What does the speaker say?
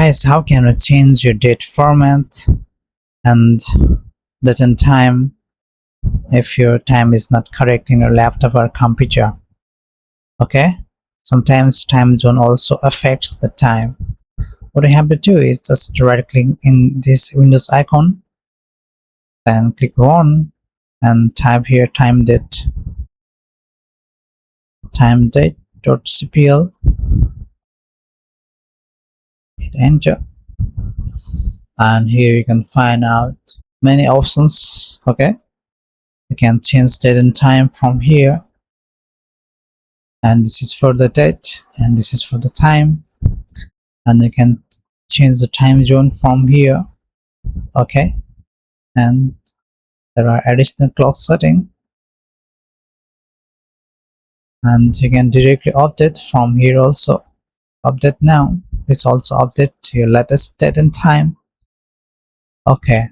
Guys, how can you change your date format and date and time if your time is not correct in your laptop or computer? Okay, sometimes time zone also affects the time. What you have to do is just right click in this Windows icon, then click run and type here time date.cpl, hit enter, and here you can find out many options. Okay, you can change date and time from here, and this is for the date and this is for the time, and you can change the time zone from here. Okay, and there are additional clock setting, and you can directly update from here also. Update now. This also update to your latest date and time. Okay,